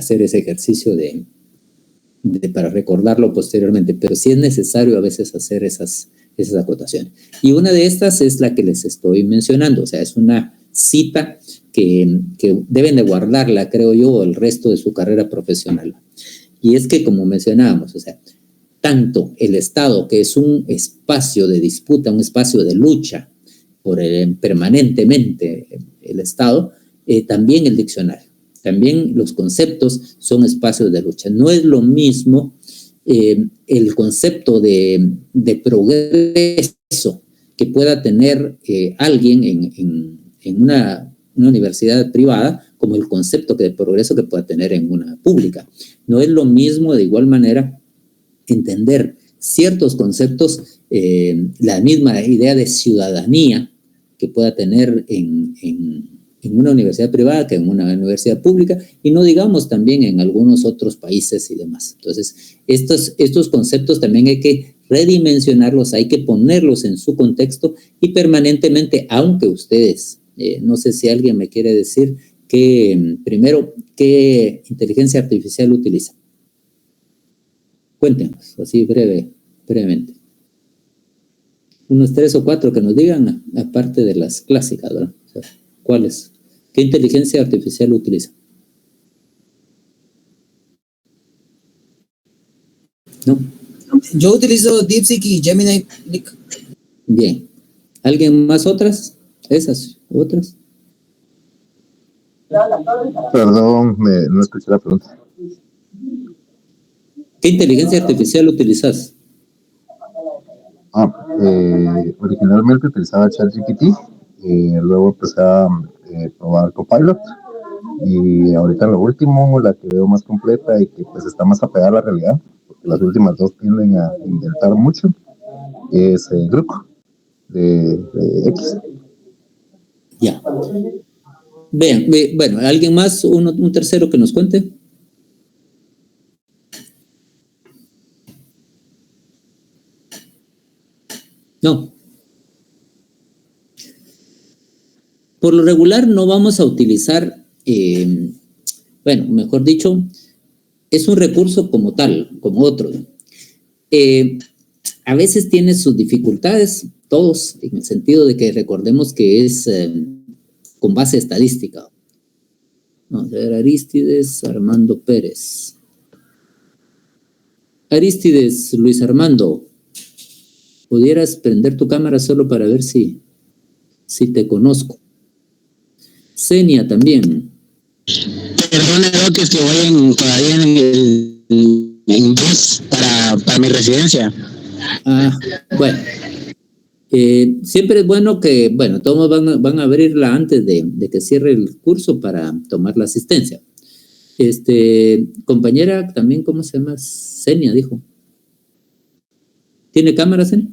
hacer ese ejercicio para recordarlo posteriormente, pero sí es necesario a veces hacer esas acotaciones. Y una de estas es la que les estoy mencionando, o sea, es una cita que deben de guardarla, creo yo, el resto de su carrera profesional. Y es que, como mencionábamos, o sea, tanto el Estado, que es un espacio de disputa, un espacio de lucha permanentemente el Estado, también el diccionario. También los conceptos son espacios de lucha. No es lo mismo el concepto de progreso que pueda tener alguien en una universidad privada como el concepto de progreso que pueda tener en una pública. No es lo mismo, de igual manera, entender ciertos conceptos, la misma idea de ciudadanía que pueda tener en una universidad privada que en una universidad pública, y no digamos también en algunos otros países y demás. Entonces, estos conceptos también hay que redimensionarlos, hay que ponerlos en su contexto y permanentemente, aunque ustedes, no sé si alguien me quiere decir primero, ¿qué inteligencia artificial utiliza? Cuéntenos, así brevemente. Unos 3 o 4 que nos digan, aparte de las clásicas, ¿verdad? O sea, ¿cuáles? ¿Qué inteligencia artificial utiliza? ¿No? Yo utilizo DeepSeek y Gemini. Bien. ¿Alguien más otras? ¿Esas? ¿Otras? Perdón, no escuché la pregunta. ¿Qué inteligencia artificial utilizas? Originalmente utilizaba ChatGPT, luego empecé a probar Copilot, y ahorita lo último, la que veo más completa y que pues está más apegada a la realidad, porque las últimas dos tienden a inventar mucho, es Grok de X. Ya. Vean, bueno, ¿alguien más? Un tercero que nos cuente. No. Por lo regular no vamos a utilizar, bueno, mejor dicho, es un recurso como tal, como otro. A veces tiene sus dificultades, todos, en el sentido de que recordemos que es con base estadística. Vamos a ver, Arístides Armando Pérez. Arístides Luis Armando, ¿pudieras prender tu cámara solo para ver si te conozco? Senia también. Perdone, Doc, es que voy todavía en bus para mi residencia. Bueno. Siempre es bueno que, bueno, todos van a abrirla antes de que cierre el curso para tomar la asistencia. Compañera, también, ¿cómo se llama? Senia, dijo. ¿Tiene cámara, Senia?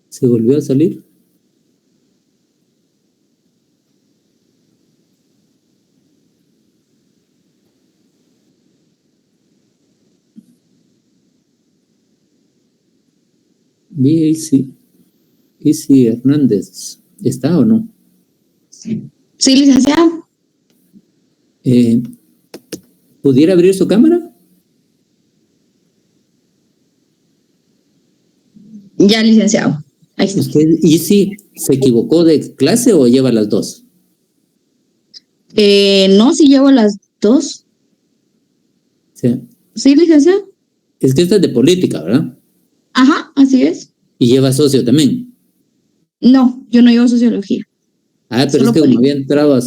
¿Se volvió a salir? Isi Hernández, ¿está o no? Sí, licenciado. ¿Pudiera abrir su cámara? Ya, licenciado. Ahí está. ¿Usted, Isi, se equivocó de clase o lleva las dos? No, sí llevo las dos. Sí. Sí, licenciado. Es que esta es de política, ¿verdad? Ajá, así es. ¿Y lleva socio también? No, yo no llevo sociología. Pero solo es que política. como había entrado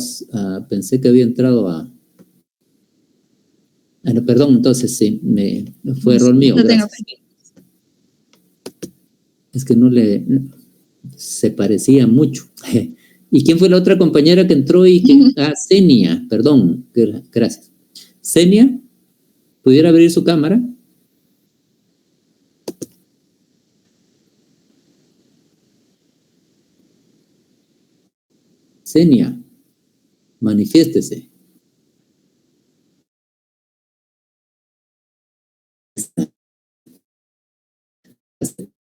pensé que había entrado a... no, perdón, entonces sí, fue error mío, No gracias. Es que se parecía mucho. ¿Y quién fue la otra compañera que entró y que... Senia, perdón, gracias. Senia, ¿pudiera abrir su cámara? Senia, manifiéstese.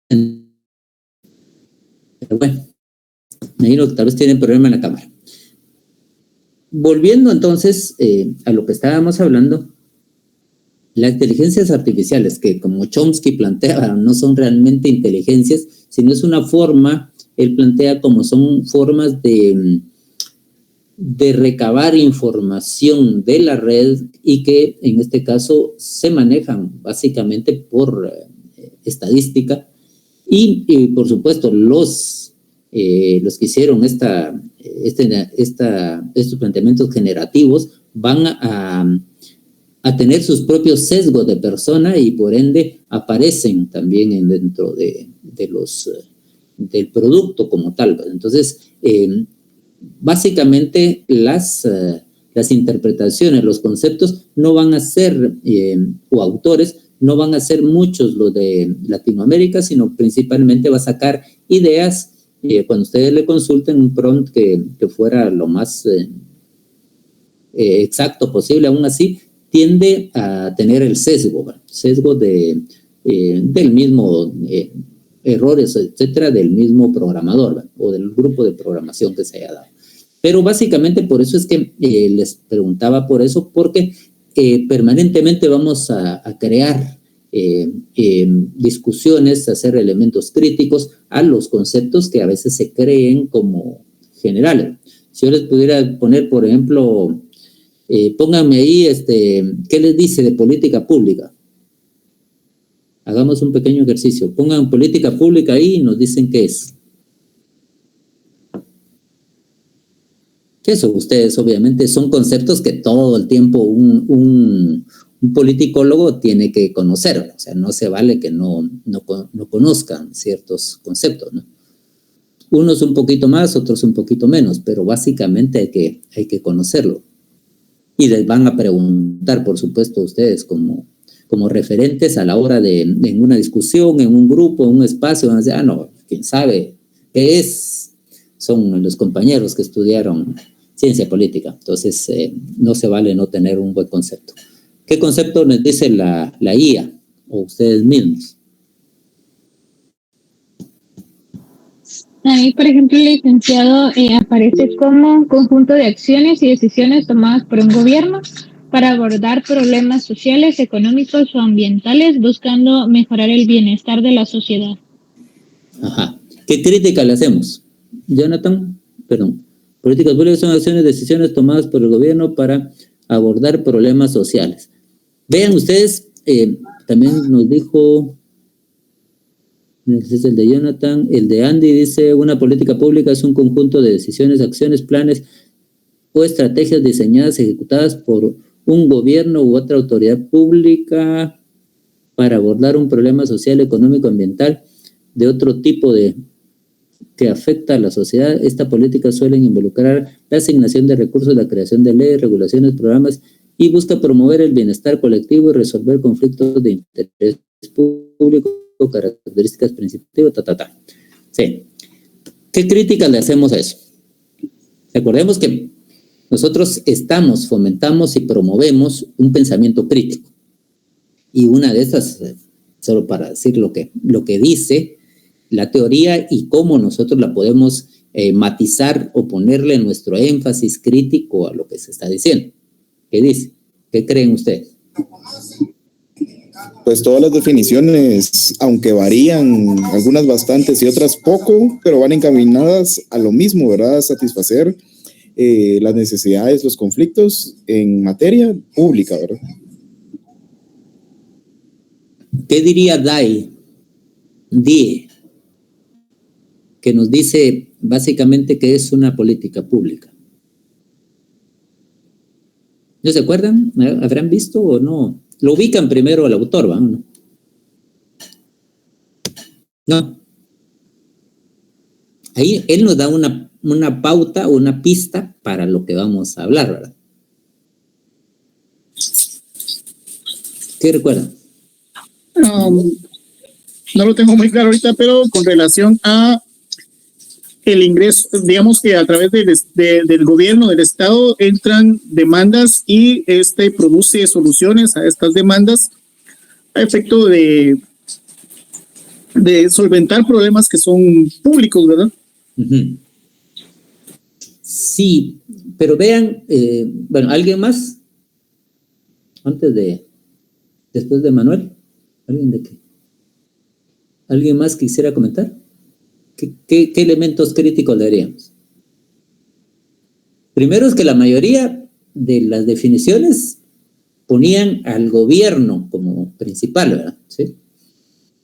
Pero bueno, me imagino que tal vez tienen problema en la cámara. Volviendo entonces a lo que estábamos hablando, las inteligencias artificiales, que como Chomsky planteaba, no son realmente inteligencias, sino es una forma, él plantea como son formas de recabar información de la red y que en este caso se manejan básicamente por estadística y por supuesto los que hicieron estos planteamientos generativos van a tener sus propios sesgos de persona y por ende aparecen también dentro del producto como tal. Entonces, básicamente las interpretaciones, los conceptos no van a ser, o autores, no van a ser muchos los de Latinoamérica, sino principalmente va a sacar ideas. Cuando ustedes le consulten un prompt que fuera lo más exacto posible, aún así tiende a tener el sesgo del mismo errores, etcétera, del mismo programador o del grupo de programación que se haya dado. Pero básicamente por eso es que les preguntaba por eso, porque permanentemente vamos a crear discusiones, hacer elementos críticos a los conceptos que a veces se creen como generales. Si yo les pudiera poner, por ejemplo, pónganme ahí, ¿qué les dice de política pública? Hagamos un pequeño ejercicio. Pongan política pública ahí y nos dicen qué es. Eso, ustedes obviamente son conceptos que todo el tiempo un politicólogo tiene que conocer. O sea, no se vale que no conozcan ciertos conceptos, ¿no? Unos un poquito más, otros un poquito menos, pero básicamente hay que conocerlo. Y les van a preguntar, por supuesto, ustedes como referentes a la hora en una discusión, en un grupo, en un espacio, van a decir, no, quién sabe qué es. Son los compañeros que estudiaron ciencia política. Entonces, no se vale no tener un buen concepto. ¿Qué concepto nos dice la IA o ustedes mismos? Ahí, por ejemplo, el licenciado aparece como conjunto de acciones y decisiones tomadas por un gobierno para abordar problemas sociales, económicos o ambientales, buscando mejorar el bienestar de la sociedad. Ajá. ¿Qué crítica le hacemos? Jonathan, perdón. Políticas públicas son acciones, decisiones tomadas por el gobierno para abordar problemas sociales. Vean ustedes, también nos dijo, es el de Jonathan, el de Andy dice, una política pública es un conjunto de decisiones, acciones, planes o estrategias diseñadas, ejecutadas por un gobierno u otra autoridad pública para abordar un problema social, económico, ambiental de otro tipo que afecta a la sociedad. Esta política suele involucrar la asignación de recursos, la creación de leyes, regulaciones, programas y busca promover el bienestar colectivo y resolver conflictos de interés público, características principales, Sí. ¿Qué críticas le hacemos a eso? Recordemos que nosotros fomentamos y promovemos un pensamiento crítico. Y una de esas, solo para decir lo que dice la teoría y cómo nosotros la podemos matizar o ponerle nuestro énfasis crítico a lo que se está diciendo. ¿Qué dice? ¿Qué creen ustedes? Pues todas las definiciones, aunque varían, algunas bastantes y otras poco, pero van encaminadas a lo mismo, ¿verdad? A satisfacer las necesidades, los conflictos en materia pública, ¿verdad? ¿Qué diría Die, que nos dice básicamente que es una política pública? ¿No se acuerdan? ¿Habrán visto o no? Lo ubican primero al autor, ¿va? No. Ahí él nos da una pauta, una pista para lo que vamos a hablar, ¿verdad? ¿Qué recuerdan? No lo tengo muy claro ahorita, pero con relación a el ingreso, digamos que a través del gobierno, del Estado, entran demandas y produce soluciones a estas demandas a efecto de de solventar problemas que son públicos, ¿verdad? Ujú. Sí, pero vean, bueno, ¿alguien más? Después de Manuel, ¿alguien más quisiera comentar? ¿Qué elementos críticos le haríamos? Primero es que la mayoría de las definiciones ponían al gobierno como principal, ¿verdad? ¿Sí?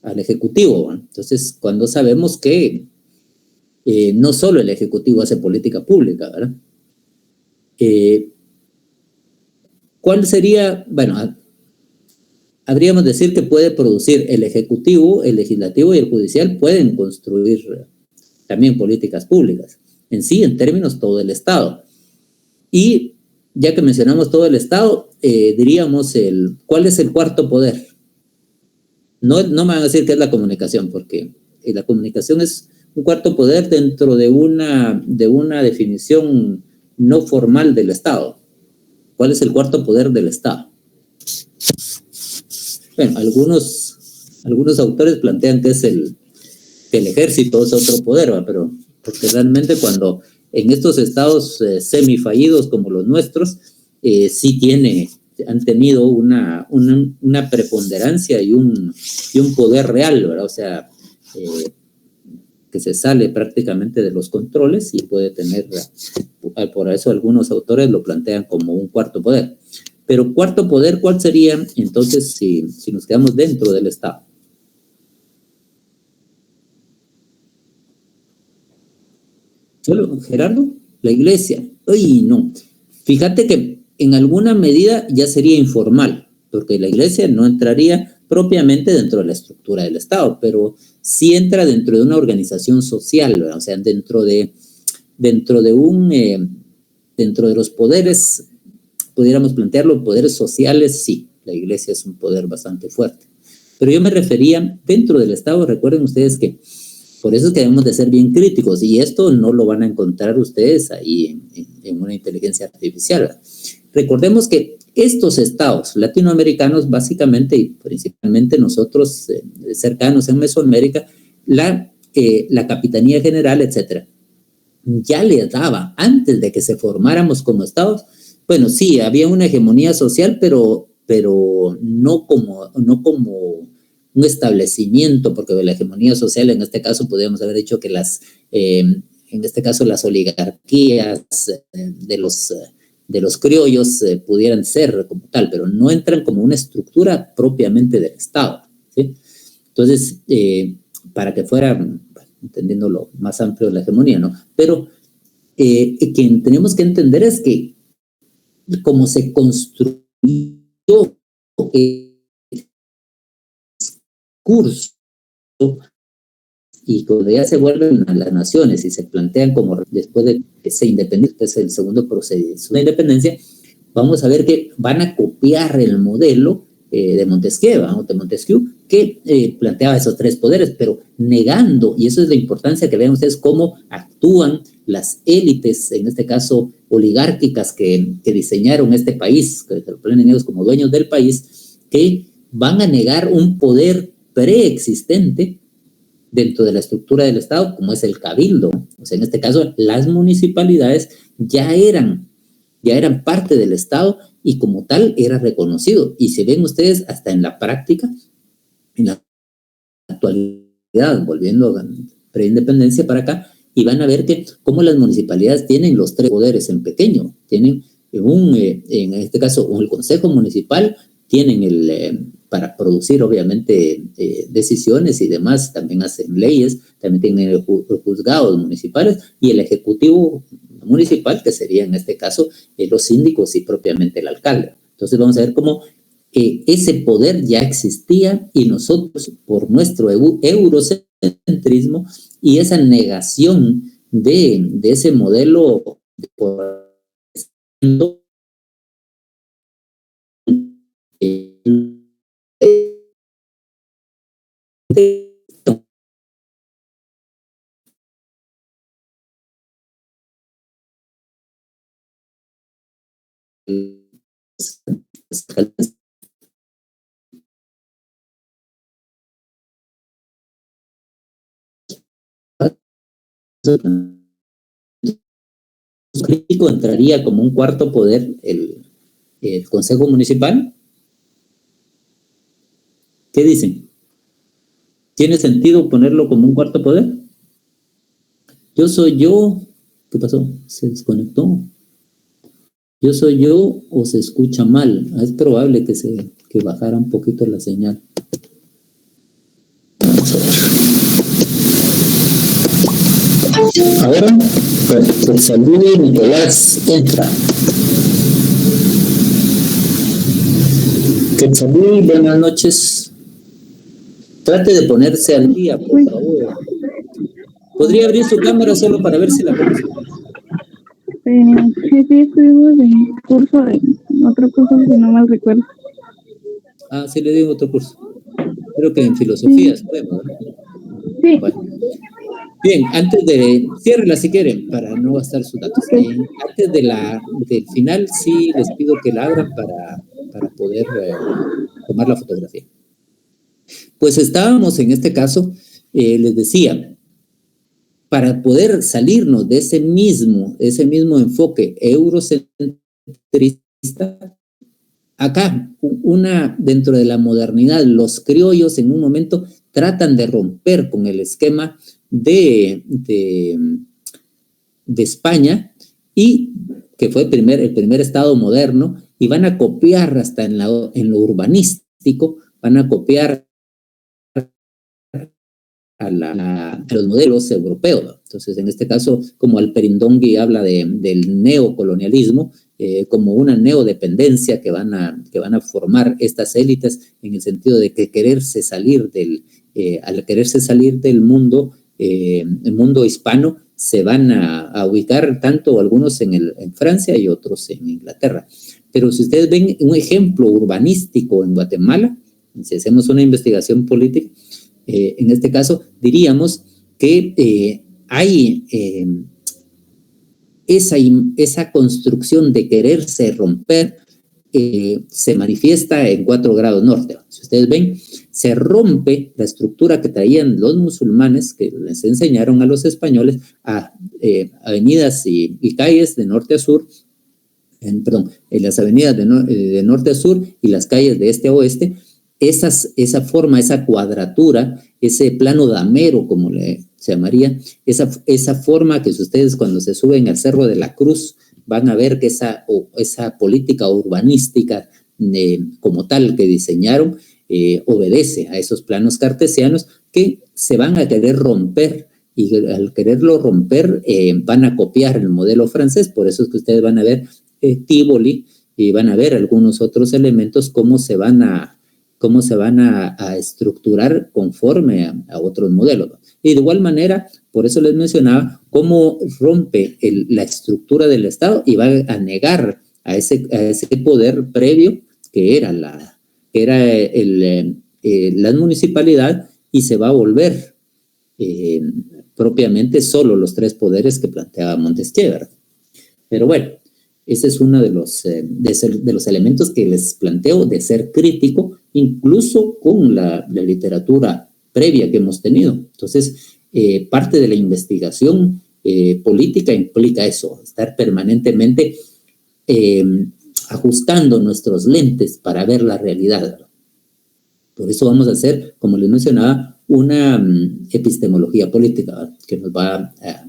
Al ejecutivo, ¿verdad? Entonces, cuando sabemos que no solo el ejecutivo hace política pública, ¿verdad? ¿Cuál sería? Bueno, habríamos de decir que puede producir el ejecutivo, el legislativo y el judicial pueden construir también políticas públicas. En sí, en términos, todo el Estado. Y ya que mencionamos todo el Estado, diríamos, ¿cuál es el cuarto poder? No me van a decir que es la comunicación, porque la comunicación es un cuarto poder dentro de una definición no formal del Estado. ¿Cuál es el cuarto poder del Estado? Bueno, algunos autores plantean que es que el ejército es otro poder, ¿va? Pero porque realmente cuando en estos estados semifallidos como los nuestros, sí han tenido una preponderancia y un poder real, ¿verdad? O sea, que se sale prácticamente de los controles y puede tener, por eso algunos autores lo plantean como un cuarto poder. Pero cuarto poder, ¿cuál sería entonces si nos quedamos dentro del Estado? Solo, Gerardo, la iglesia. Uy, no. Fíjate que en alguna medida ya sería informal, porque la iglesia no entraría propiamente dentro de la estructura del Estado, pero sí entra dentro de una organización social, ¿verdad? O sea, dentro de los poderes, pudiéramos plantearlo, poderes sociales, sí, la iglesia es un poder bastante fuerte. Pero yo me refería dentro del Estado, recuerden ustedes que por eso es que debemos de ser bien críticos, y esto no lo van a encontrar ustedes ahí en una inteligencia artificial, ¿verdad? Recordemos que estos estados latinoamericanos, básicamente y principalmente nosotros cercanos en Mesoamérica, la Capitanía General, etcétera, ya les daba, antes de que se formáramos como estados, bueno, sí, había una hegemonía social, pero no como un establecimiento, porque de la hegemonía social, en este caso, podríamos haber dicho que en este caso, las oligarquías de los criollos pudieran ser como tal, pero no entran como una estructura propiamente del Estado, ¿sí? Entonces, para que fuera, entendiendo lo más amplio de la hegemonía, ¿no? Pero que tenemos que entender es que como se construyó el curso y cuando ya se vuelven a las naciones y se plantean como después de que se independiente, es el segundo procedimiento de independencia, vamos a ver que van a copiar el modelo de Montesquieu, que planteaba esos tres poderes, pero negando, y eso es la importancia que vean ustedes cómo actúan las élites, en este caso oligárquicas, que diseñaron este país, que lo ponen ellos como dueños del país, que van a negar un poder preexistente dentro de la estructura del Estado, como es el cabildo. O sea, en este caso, las municipalidades ya eran parte del Estado y como tal era reconocido. Y si ven ustedes, hasta en la práctica, en la actualidad, volviendo a preindependencia para acá, y van a ver que como las municipalidades tienen los tres poderes en pequeño, tienen en este caso el Consejo Municipal, tienen para producir obviamente decisiones y demás, también hacen leyes, también tienen los juzgados municipales y el Ejecutivo Municipal, que sería en este caso los síndicos y propiamente el alcalde. Entonces vamos a ver cómo ese poder ya existía y nosotros por nuestro eurocentrismo y esa negación de ese modelo de poder, entraría como un cuarto poder el Consejo Municipal. ¿Qué dicen? ¿Tiene sentido ponerlo como un cuarto poder? Yo soy yo. ¿Qué pasó? ¿Se desconectó? ¿Yo soy yo o se escucha mal? Es probable que bajara un poquito la señal. Vamos a ver. Ahora, que salude Nicolás, entra. Que salude, buenas noches. Trate de ponerse al día, por favor. ¿Podría abrir su cámara solo para ver si la conoce? Sí, estuvimos en curso de otro curso, si no mal recuerdo. Ah, sí, le digo otro curso. Creo que en filosofía, ¿no? Sí. Bueno. Bien, antes de... Ciérrela si quieren, para no gastar sus datos. Antes del final, sí les pido que la abran para poder tomar la fotografía. Pues estábamos en este caso, les decía, para poder salirnos de ese mismo enfoque eurocentrista, acá, dentro de la modernidad, los criollos en un momento tratan de romper con el esquema de España, y que fue el primer estado moderno, y van a copiar hasta en lo urbanístico, van a copiar a los modelos europeos. Entonces, en este caso, como Alperindongui habla del neocolonialismo, como una neodependencia que van a formar estas élites, en el sentido de que al quererse salir del mundo, el mundo hispano, se van a ubicar tanto algunos en Francia y otros en Inglaterra. Pero si ustedes ven un ejemplo urbanístico en Guatemala, si hacemos una investigación política, en este caso diríamos que hay esa construcción de quererse romper, se manifiesta en 4 grados norte. Si ustedes ven, se rompe la estructura que traían los musulmanes, que les enseñaron a los españoles, a avenidas y calles de norte a sur, en las avenidas de norte a sur y las calles de este a oeste. Esa forma, esa cuadratura, ese plano damero, como se llamaría, esa forma que ustedes cuando se suben al Cerro de la Cruz van a ver que esa política urbanística como tal que diseñaron obedece a esos planos cartesianos que se van a querer romper, y al quererlo romper van a copiar el modelo francés. Por eso es que ustedes van a ver Tívoli y van a ver algunos otros elementos cómo se van a estructurar conforme a otros modelos. Y de igual manera, por eso les mencionaba cómo rompe la estructura del Estado y va a negar a ese poder previo que era la municipalidad, y se va a volver propiamente solo los 3 poderes que planteaba Montesquieu. Pero bueno, ese es uno de los elementos que les planteo, de ser crítico, incluso con la literatura previa que hemos tenido. Entonces, parte de la investigación política implica eso, estar permanentemente ajustando nuestros lentes para ver la realidad. Por eso vamos a hacer, como les mencionaba, una epistemología política, ¿verdad?, que nos va a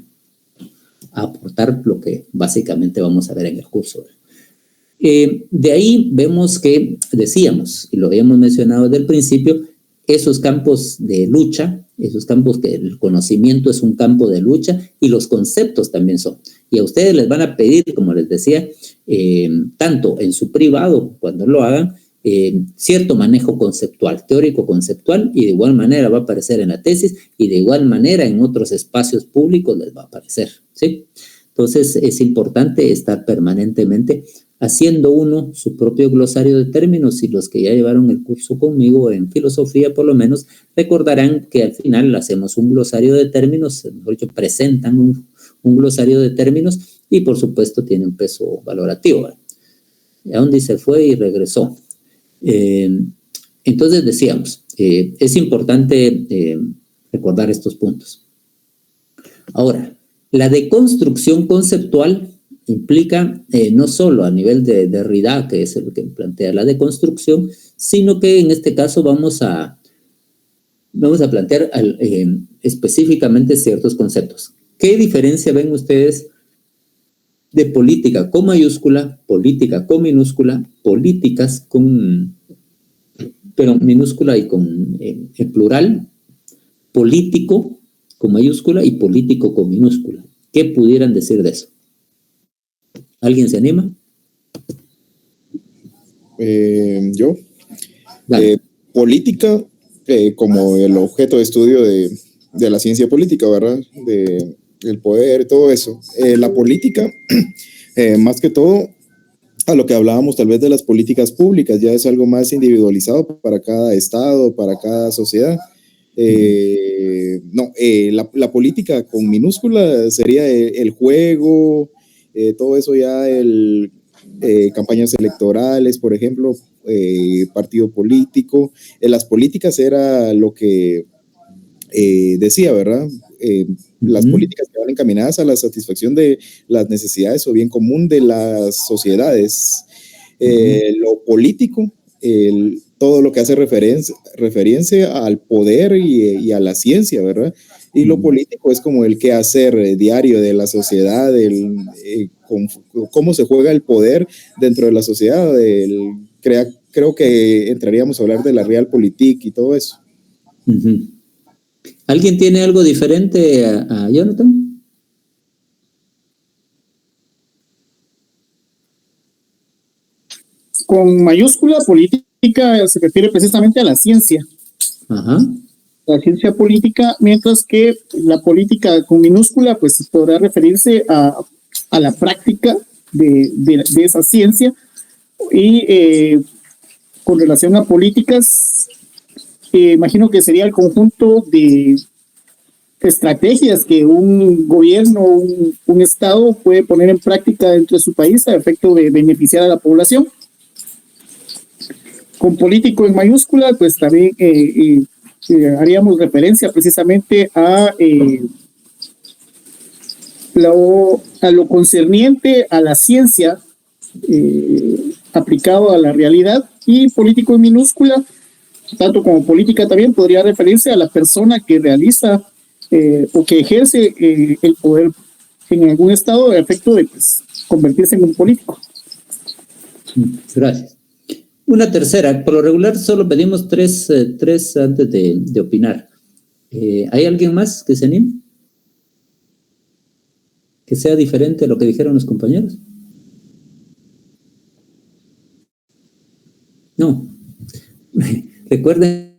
aportar lo que básicamente vamos a ver en el curso. De ahí vemos que decíamos, y lo habíamos mencionado desde el principio, esos campos de lucha, esos campos que el conocimiento es un campo de lucha, y los conceptos también son. Y a ustedes les van a pedir, como les decía, tanto en su privado, cuando lo hagan, cierto manejo conceptual, teórico conceptual, y de igual manera va a aparecer en la tesis, y de igual manera en otros espacios públicos les va a aparecer, ¿sí? Entonces es importante estar permanentemente haciendo uno su propio glosario de términos, y los que ya llevaron el curso conmigo en filosofía por lo menos recordarán que al final hacemos un glosario de términos, mejor dicho, presentan un glosario de términos, y por supuesto tiene un peso valorativo. ¿A dónde se fue y regresó? Entonces decíamos, es importante recordar estos puntos. Ahora, La deconstrucción conceptual implica no solo a nivel de Derrida, que es el que plantea la deconstrucción, sino que en este caso vamos a plantear específicamente ciertos conceptos. ¿Qué diferencia ven ustedes de política con mayúscula, política con minúscula, políticas con, pero minúscula y con en plural, político con mayúscula y político con minúscula? ¿Qué pudieran decir de eso? ¿Alguien se anima? Yo. Dale. Política como el objeto de estudio de la ciencia política, ¿verdad? El poder, todo eso. La política, más que todo, a lo que hablábamos tal vez de las políticas públicas, ya es algo más individualizado para cada estado, para cada sociedad. La política con minúscula sería el juego, todo eso ya, campañas electorales, por ejemplo, partido político. Las políticas era lo que decía, ¿verdad? Las políticas que van encaminadas a la satisfacción de las necesidades o bien común de las sociedades. Lo político, todo lo que hace referencia al poder y a la ciencia, ¿verdad? Y lo político es como el quehacer diario de la sociedad, cómo se juega el poder dentro de la sociedad. Creo que entraríamos a hablar de la realpolitik y todo eso. ¿Alguien tiene algo diferente a Jonathan? Con mayúscula, política se refiere precisamente a la ciencia. Ajá. La ciencia política, mientras que la política con minúscula, pues podrá referirse a la práctica de esa ciencia. Y con relación a políticas, imagino que sería el conjunto de estrategias que un gobierno, un estado puede poner en práctica dentro de su país a efecto de beneficiar a la población. Con político en mayúscula, pues también haríamos referencia precisamente a lo concerniente a la ciencia aplicado a la realidad, y político en minúscula, tanto como política, también podría referirse a la persona que realiza o que ejerce el poder en algún estado a efecto de convertirse en un político. Gracias. Una tercera, por lo regular solo pedimos tres antes de opinar. ¿Hay alguien más que se anime? Que sea diferente a lo que dijeron los compañeros. No. Recuerden